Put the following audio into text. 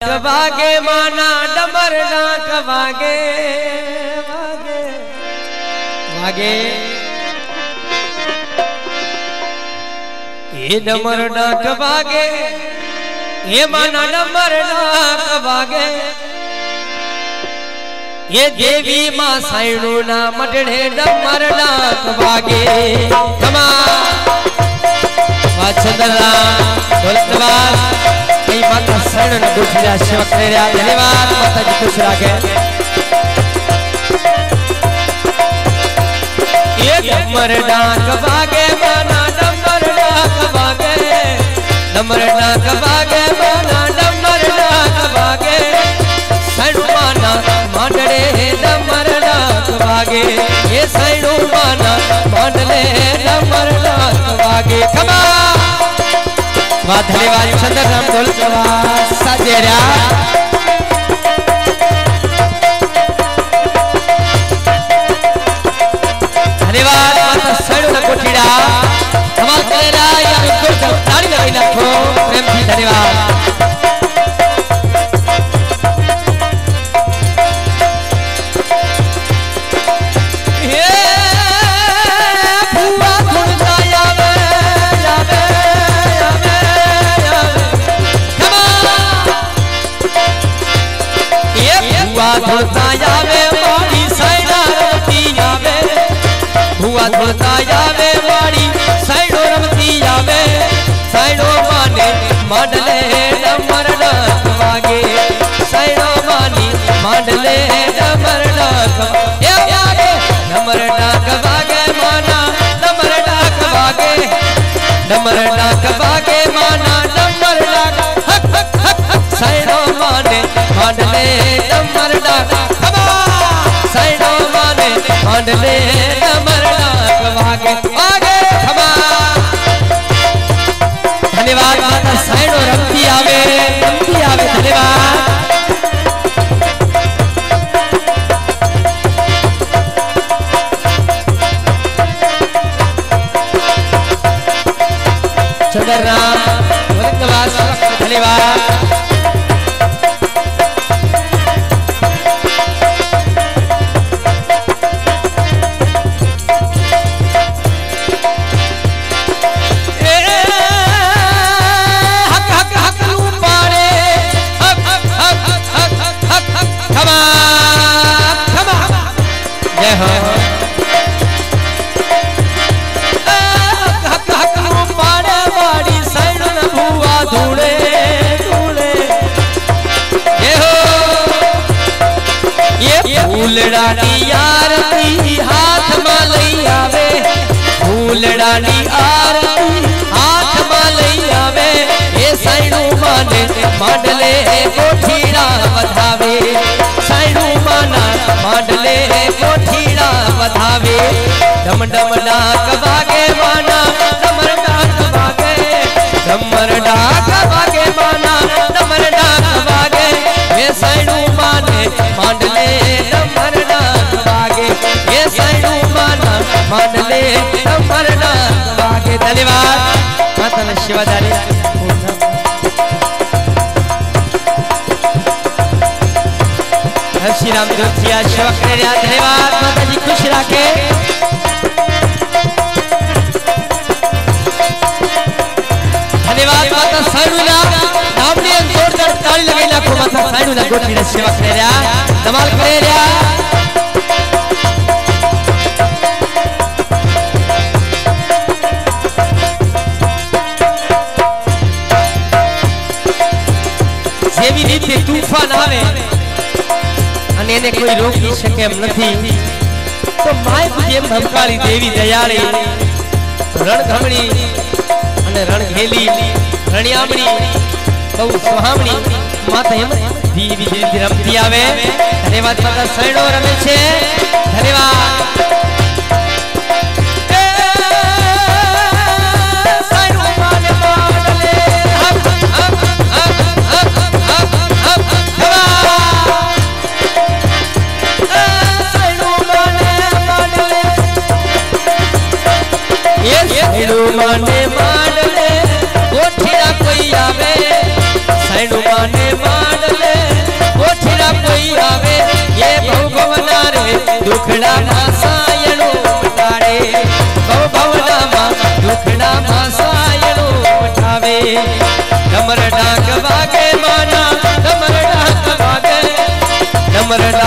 डाक वागे माना डमर डाक वागे वागे वागे ये डमर डाक वागे ये माना डमर डाक वागे ये देवी मां साइणू ना मडणे डमर डाक वागे कमा वाचंदरा ढोलकवास कई माता साइणू ने गुठिया सेवक करे रहा धन्यवाद माता जी खुश राखे ये डमर डाक वागे माना डमर डाक वागे डमर डाक वागे माना डमर डाक वागे साइणू माना मांडले डमर डाक वागे ये साइणू माना मांडले डमर डाक वागे खमा वाह धन्यवाद चंद्रराम ढोलकवास साजेरा धन्यवाद माता साइणू ना कोठीड़ा धमाल करेला यार जोरदार ताली लगाई नाखो प्रेम थी धन्यवाद धुलता जावे वाड़ी साइडा रमती जावे भुआ धुलता जावे वाड़ी साइडो रमती जावे साइडो माने मांडले डमर डाक वागे साइडो मानी मांडले डमर डाक वागे डमर डाक वागे माना डमर डाक वागे डमर डाक वागे माना डमर डाक हक हक हक हक साइडो माने मांडले डमर डाक साइडो माने मांडले डमर डाक वागे वागे खमा धन्यवाद माता साइडो रमती आवे धन्यवाद चंद्रराम ढोलकवास धन्यवाद फूलड़ानी आरती हाथ में लई आवे फूलड़ानी आरती हाथ में लई आवे ये साइणू माने मांडले कोठीड़ा वधावे साइणू माना मांडले कोठीड़ा वधावे डम डम डाक वागे माना डमर डाक वागे डमर डाक वागे माना डमर डाक वागे ये साइणू माने मांडले डमर डाक वागे ये साइणू माना मांडले डमर डाक वागे धन्यवाद माता ने शिवाधारी श्री राम जोतिया सेवा करे रहा धन्यवाद माता जी खुश राखे धन्यवाद माता साइणू ना नाम ने जोरदार ताली लगाई नाखो माता साइणू ना गोठी ने सेवा करे रहा धमाल करे रहा જેવી રીતે તૂફાન આવે અને એને કોઈ રોકી શકે એમ નથી તો માય જેમ ધમકારી દેવી દયાળી રણઘમણી અને રણઘેલી રણિયામણી બહુ સુહામણી માતા એમ ધીરી ધીરે રમતી આવે ધન્યવાદ માતા સાઈણો રમે છે ધન્યવાદ माने मांडले कोठीड़ा कोई आवे साइडू माने मांडले मरडा